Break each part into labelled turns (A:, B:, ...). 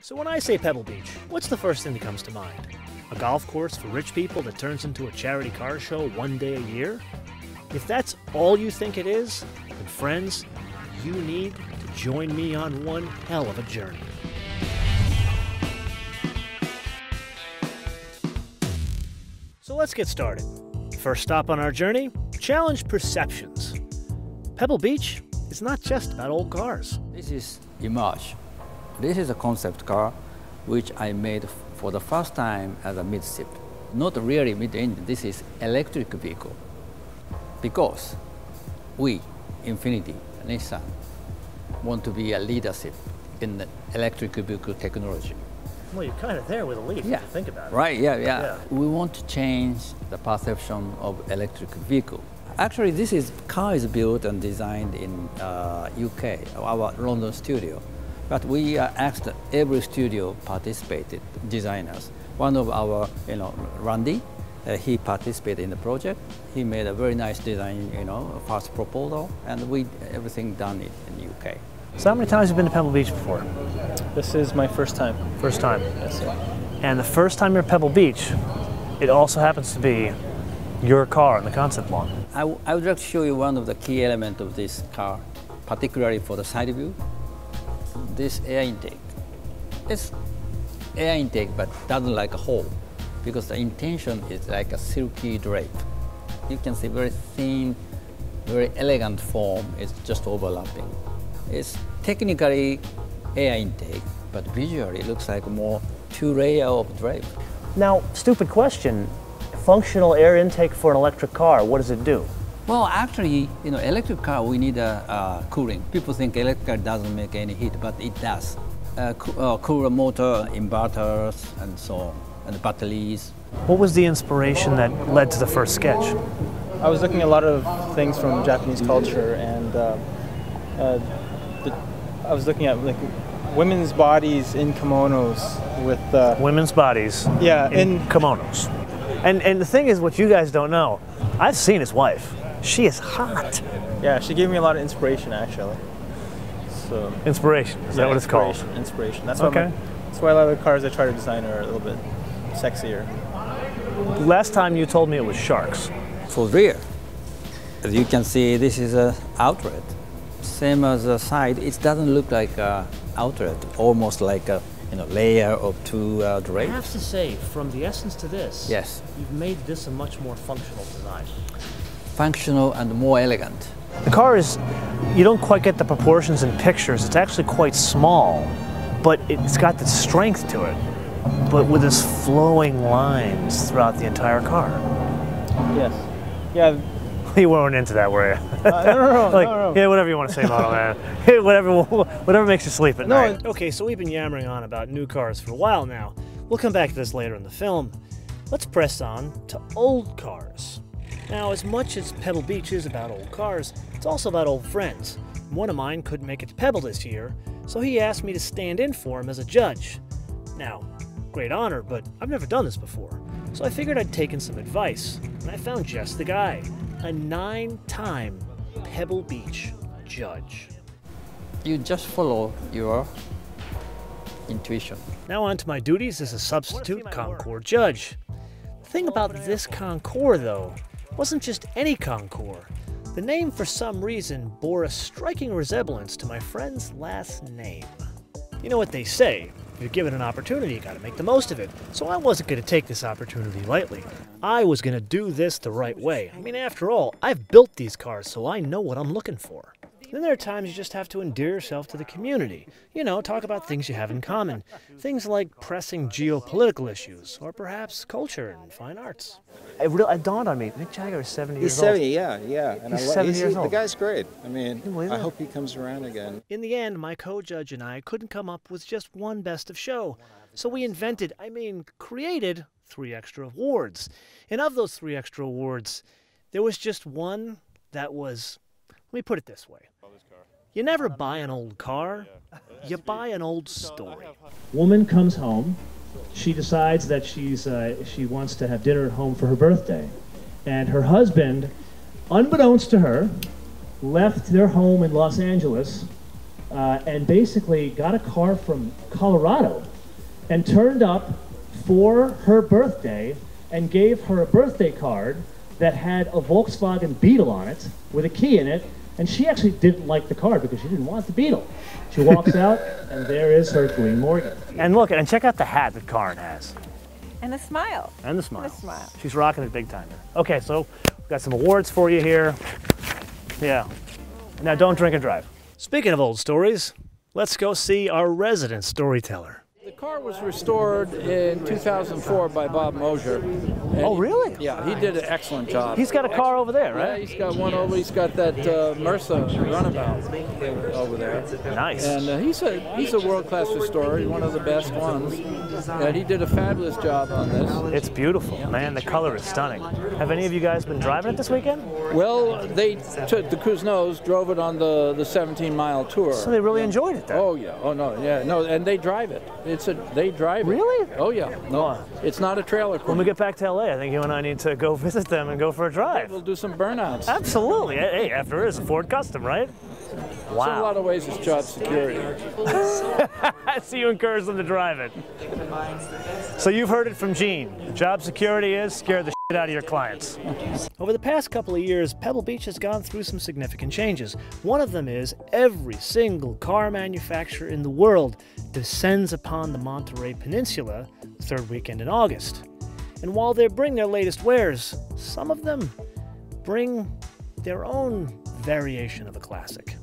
A: So when I say Pebble Beach, what's the first thing that comes to mind? A golf course for rich people that turns into a charity car show one day a year? If that's all you think it is, then friends, you need to join me on one hell of a journey. So let's get started. First stop on our journey, challenge perceptions. Pebble Beach is not just about old cars.
B: This is Emerg-E. This is a concept car which I made for the first time as a mid-ship. Not really mid-engine, this is electric vehicle. Because we, Infiniti, Nissan, want to be a leadership in the electric vehicle technology.
A: Well, you're kind of there with a leaf, if you think about it.
B: Right, yeah. We want to change the perception of electric vehicle. Actually, car is built and designed in UK, our London studio. But we asked every studio participated, designers. One of our, Randy, he participated in the project. He made a very nice design, first proposal, and everything done it in the UK.
A: So how many times have you been to Pebble Beach before?
C: This is my first time.
A: First time?
C: Yes, sir.
A: And the first time you're at Pebble Beach, it also happens to be your car in the concept launch.
B: I would like to show you one of the key elements of this car, particularly for the side view. This air intake. It's air intake, but doesn't like a hole, because the intention is like a silky drape. You can see very thin, very elegant form. It's just overlapping. It's technically air intake, but visually it looks like more two-layer of drape.
A: Now, stupid question, functional air intake for an electric car, what does it do?
B: Well, actually, electric car, we need cooling. People think electric car doesn't make any heat, but it does. Cooler motor, inverters, and so on, and batteries. What
A: was the inspiration that led to the first sketch?
C: I was looking at a lot of things from Japanese culture, and I was looking at women's bodies in kimonos with
A: women's bodies in kimonos. And the thing is, what you guys don't know, I've seen his wife. She is hot.
C: Yeah, she gave me a lot of inspiration, actually. So
A: inspiration, is that what it's called?
C: Inspiration. That's why that's why a lot of the cars I try to design are a little bit sexier.
A: Last time you told me it was sharks.
B: For rear, as you can see, this is an outlet. Same as the side, it doesn't look like an outlet, almost like a layer of two drapes.
A: I have to say, from the essence to this,
B: yes,
A: you've made this a much more functional design.
B: Functional and more elegant.
A: The car is, you don't quite get the proportions in pictures. It's actually quite small, but it's got the strength to it, but with this flowing lines throughout the entire car.
C: Yes. Yeah.
A: You weren't into that, were you?
C: No.
A: Yeah, whatever you want to say, MotoMan. whatever makes you sleep at night. Okay, so we've been yammering on about new cars for a while now. We'll come back to this later in the film. Let's press on to old cars. Now, as much as Pebble Beach is about old cars, it's also about old friends. One of mine couldn't make it to Pebble this year, so he asked me to stand in for him as a judge. Now, great honor, but I've never done this before, so I figured I'd take in some advice, and I found just the guy. A 9-time Pebble Beach judge.
B: You just follow your intuition.
A: Now on to my duties as a substitute Concours judge. The thing about this Concours, though, wasn't just any Concours. The name, for some reason, bore a striking resemblance to my friend's last name. You know what they say, if you're given an opportunity, you gotta make the most of it. So I wasn't gonna take this opportunity lightly. I was gonna do this the right way. I mean, after all, I've built these cars, so I know what I'm looking for. Then there are times you just have to endear yourself to the community. Talk about things you have in common. Things like pressing geopolitical issues, or perhaps culture and fine arts. It dawned on me, Mick Jagger is 70 years old.
D: He's 70, yeah. And
A: he's 70 years old.
D: The guy's great. I mean, I hope he comes around again.
A: In the end, my co-judge and I couldn't come up with just one best of show. So we created 3 extra awards. And of those 3 extra awards, there was just one that was, let me put it this way. You never buy an old car, you buy an old story. Woman comes home, she decides that she wants to have dinner at home for her birthday. And her husband, unbeknownst to her, left their home in Los Angeles
E: and basically got a car from Colorado and turned up for her birthday and gave her a birthday card that had a Volkswagen Beetle on it with a key in it, and she actually didn't like the card because she didn't want the Beetle. She walks out, and there is her green Morgan.
A: And look, and check out the hat that Karin has.
F: And a smile.
A: And the smile.
F: And a smile.
A: She's rocking it big time here. Okay, so we've got some awards for you here. Yeah. Now don't drink and drive. Speaking of old stories, let's go see our resident storyteller.
G: The car was restored in 2004 by Bob Mosier.
A: Oh, really?
G: Yeah, he did an excellent job.
A: He's got a car over there, right?
G: Yeah, he's got one over. He's got that Mersa runabout over there.
A: Nice.
G: And he's a world-class restorer. He's one of the best ones. And he did a fabulous job on this.
A: It's beautiful, man. The color is stunning. Have any of you guys been driving it this weekend?
G: Well, they took the Kuznets, drove it on the 17-mile tour.
A: So they really enjoyed it then?
G: Oh yeah. Oh no. Yeah. No. And they drive it. They drive it.
A: Really?
G: Oh yeah. No. It's not a trailer car.
A: When we get back to LA, I think you and I need to go visit them and go for a drive.
G: We'll do some burnouts.
A: Absolutely. Hey, after it is a Ford Custom, right? Wow.
G: So in a lot of ways, it's job security.
A: So you encourage them to drive it. So you've heard it from Gene. Job security is scare the shit out of your clients. Over the past couple of years, Pebble Beach has gone through some significant changes. One of them is every single car manufacturer in the world descends upon the Monterey Peninsula the third weekend in August. And while they bring their latest wares, some of them bring their own variation of a classic.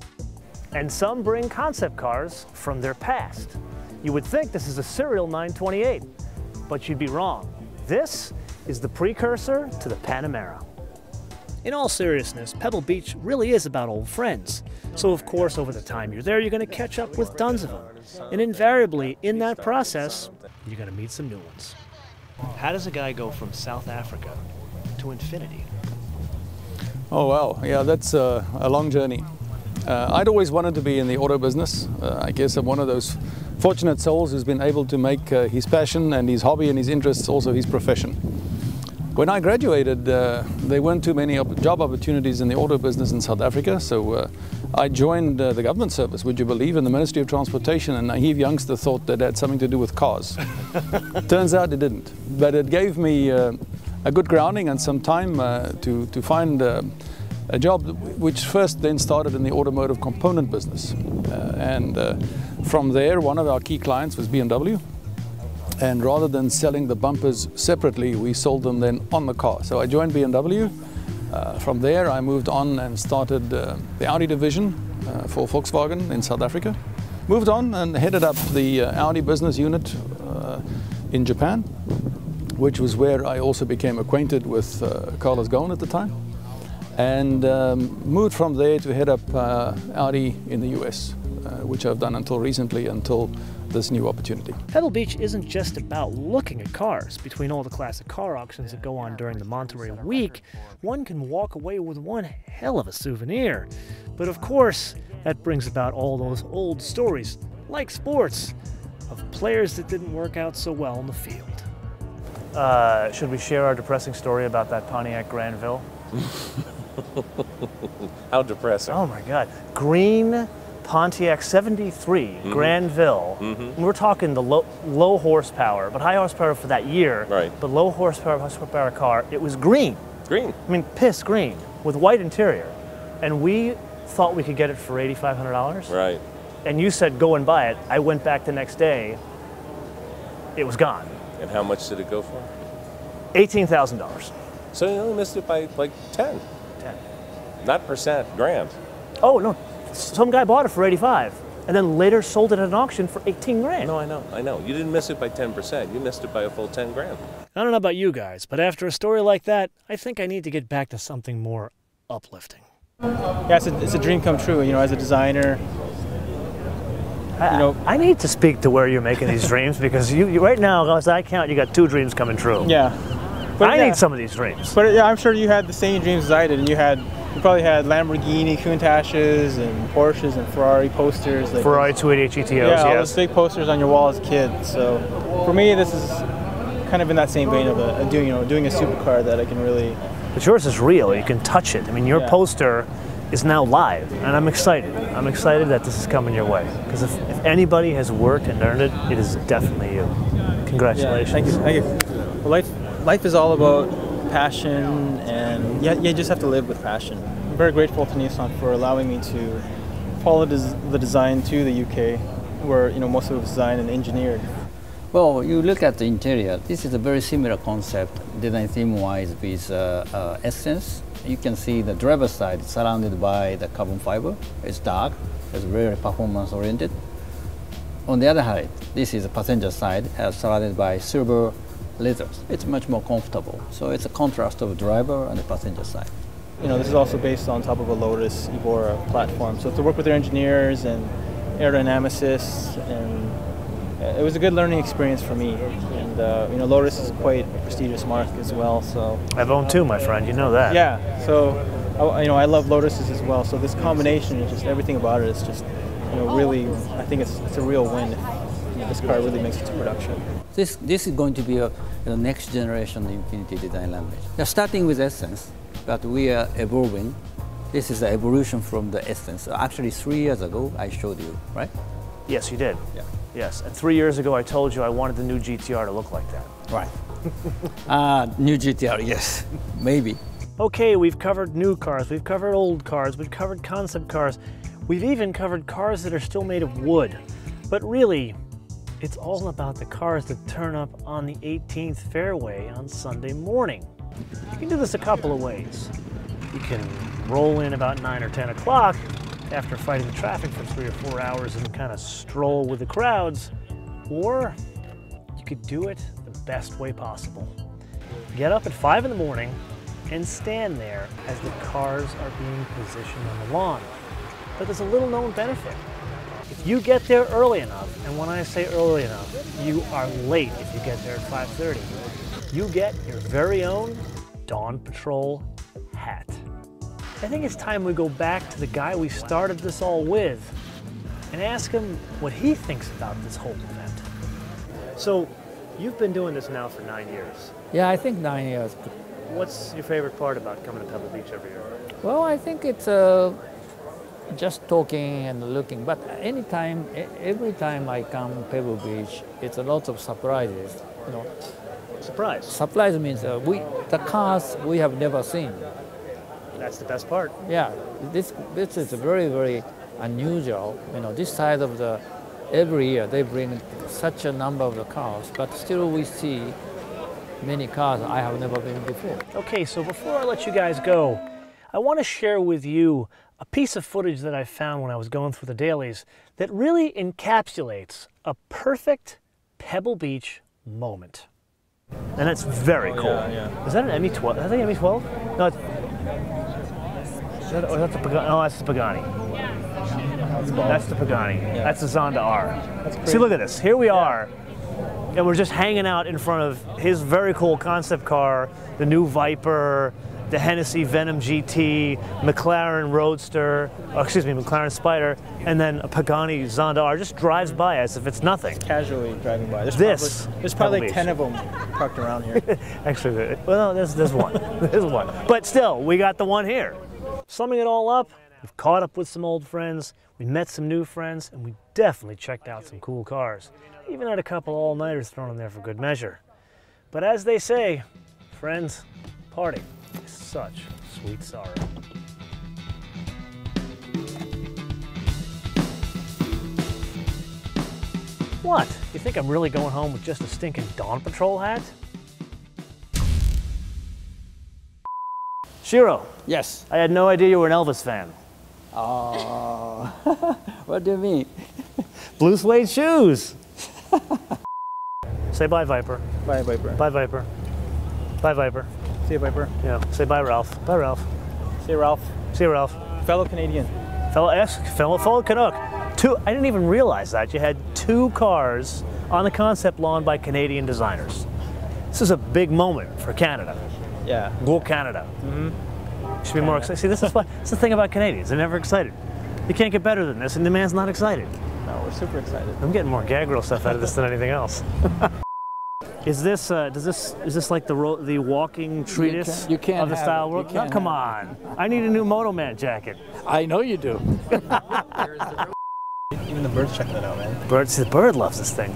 A: And some bring concept cars from their past. You would think this is a serial 928, but you'd be wrong. This is the precursor to the Panamera. In all seriousness, Pebble Beach really is about old friends. So of course, over the time you're there, you're going to catch up with tons of them. And invariably, in that process, you're going to meet some new ones. How does a guy go from South Africa to Infiniti?
H: Oh, wow. Yeah, that's a long journey. I'd always wanted to be in the auto business. I guess I'm one of those fortunate souls who's been able to make his passion and his hobby and his interests also his profession. When I graduated, there weren't too many job opportunities in the auto business in South Africa, so I joined the government service, would you believe, in the Ministry of Transportation, and a naive youngster thought that had something to do with cars. Turns out it didn't, but it gave me a good grounding and some time to find a job which first then started in the automotive component business. And from there, one of our key clients was BMW. And rather than selling the bumpers separately, we sold them then on the car. So I joined BMW. From there, I moved on and started the Audi division for Volkswagen in South Africa. Moved on and headed up the Audi business unit in Japan, which was where I also became acquainted with Carlos Ghosn at the time. And moved from there to head up Audi in the US, which I've done until recently, until this new opportunity.
A: Pebble Beach isn't just about looking at cars. Between all the classic car auctions that go on during the Monterey week, one can walk away with one hell of a souvenir. But of course, that brings about all those old stories, like sports, of players that didn't work out so well in the field. Should we share our depressing story about that Pontiac Granville?
I: How depressing.
A: Oh my God. Green Pontiac 73 Granville. We're talking the low horsepower, but high horsepower for that year.
I: Right.
A: But low horsepower car, it was green.
I: Green.
A: I mean, piss green with white interior. And we thought we could get it for $8,500.
I: Right.
A: And you said go and buy it. I went back the next day. It was gone.
I: And how much did it go for?
A: $18,000.
I: So you only missed it by like 10.
A: 10.
I: Not percent, grand.
A: Oh, no. Some guy bought it for 85 and then later sold it at an auction for 18 grand.
I: No, I know. You didn't miss it by 10%. You missed it by a full 10 grand.
A: I don't know about you guys, but after a story like that, I think I need to get back to something more uplifting.
C: Yeah, it's a dream come true, you know, as a designer.
A: I need to speak to where you're making these dreams, because you right now, as I count, you got 2 dreams coming true.
C: Yeah. But
A: I need some of these dreams.
C: But yeah, I'm sure you had the same dreams as I did, and you probably had Lamborghini Countachs and Porsches and Ferrari posters. Like
A: Ferrari 288 GTOs,
C: yeah, all
A: yes.
C: those big posters on your wall as a kid. So for me, this is kind of in that same vein of doing a supercar that I can really.
A: But yours is real. You can touch it. I mean, your poster is now live, and I'm excited. I'm excited that this is coming your way, because if anybody has worked and earned it, it is definitely you. Congratulations.
C: Yeah, thank you. Well, life is all about passion, and you just have to live with passion. I'm very grateful to Nissan for allowing me to follow the design to the UK, where most of it was designed and engineered.
B: Well, you look at the interior. This is a very similar concept, design theme-wise, with Essence. You can see the driver's side surrounded by the carbon fiber. It's dark. It's very performance-oriented. On the other hand, this is the passenger side, surrounded by silver leathers. It's much more comfortable. So it's a contrast of driver and the passenger side.
C: This is also based on top of a Lotus Evora platform. So to work with their engineers and aerodynamicists, and it was a good learning experience for me. And Lotus is quite a prestigious mark as well. So
A: I've owned two, my friend. You know that.
C: Yeah. So I love Lotuses as well. So this combination is just everything about it is just really. I think it's a real win if this car really makes it to production.
B: This is going to be a next generation Infiniti design language. They're starting with Essence, but we are evolving. This is the evolution from the Essence. Actually, 3 years ago, I showed you, right?
A: Yes, you did.
B: Yeah.
A: Yes, and 3 years ago I told you I wanted the new GTR to look like that.
B: Right. New GTR, yes, maybe.
A: Okay, we've covered new cars, we've covered old cars, we've covered concept cars, we've even covered cars that are still made of wood. But really, it's all about the cars that turn up on the 18th fairway on Sunday morning. You can do this a couple of ways. You can roll in about 9 or 10 o'clock after fighting the traffic for 3 or 4 hours and kind of stroll with the crowds, or you could do it the best way possible. Get up at 5 in the morning and stand there as the cars are being positioned on the lawn. But there's a little known benefit. If you get there early enough, and when I say early enough, you are late if you get there at 5:30, you get your very own Dawn Patrol hat. I think it's time we go back to the guy we started this all with and ask him what he thinks about this whole event. So, you've been doing this now for 9 years.
F: Yeah, I think 9 years.
A: What's your favorite part about coming to Pebble Beach every year?
F: Well, I think it's just talking and looking, but anytime, every time I come Pebble Beach, it's a lot of surprises,
A: Surprise.
F: Surprise means the cars we have never seen.
A: That's the best part.
F: Yeah, this is very, very unusual. This side of every year they bring such a number of the cars, but still we see many cars I have never been before.
A: Okay, so before I let you guys go, I want to share with you a piece of footage that I found when I was going through the dailies that really encapsulates a perfect Pebble Beach moment. And it's very cool.
C: Yeah.
A: Is that an ME12? Is that an ME12? No, that's the Pagani. Oh, that's the Pagani. That's the Pagani.
C: Yeah.
A: That's the Zonda R.
C: That's crazy.
A: See, look at this. Here we are, and we're just hanging out in front of his very cool concept car, the new Viper, the Hennessy Venom GT, McLaren Roadster, McLaren Spider, and then a Pagani Zonda R just drives by as if it's nothing.
C: Casually driving by. There's probably
A: Pebble
C: 10 of them parked around here.
A: Actually, well, no, there's one. There's one. But still, we got the one here. Summing it all up, we've caught up with some old friends, we met some new friends, and we definitely checked out some cool cars. Even had a couple all-nighters thrown in there for good measure. But as they say, friends, party is such sweet sorrow. What? You think I'm really going home with just a stinking Dawn Patrol hat? Shiro.
B: Yes.
A: I had no idea you were an Elvis fan.
B: Oh, what do you mean?
A: Blue suede shoes. Say bye, Viper.
C: Bye, Viper.
A: Bye, Viper. Bye, Viper.
C: See you, Viper.
A: Yeah. Say bye, Ralph. Bye, Ralph.
C: See you, Ralph.
A: See you, Ralph.
C: Fellow Canadian.
A: Fellow Canuck. I didn't even realize that. You had 2 cars on the concept lawn by Canadian designers. This is a big moment for Canada.
C: Yeah.
A: Go Canada. Mm-hmm. Should be more excited. See, this is the thing about Canadians. They're never excited. You can't get better than this, and the man's not excited.
C: No, we're super excited.
A: I'm getting more gag reel stuff out of this than anything else. Is this is this like the walking treatise
G: You can't
A: of the
G: have
A: style
G: it.
A: world?
G: You
A: No,
G: can't
A: come
G: have
A: on. I need a new MotoMan jacket.
G: I know you do.
C: Even the birds check that out, man.
A: The bird loves this thing.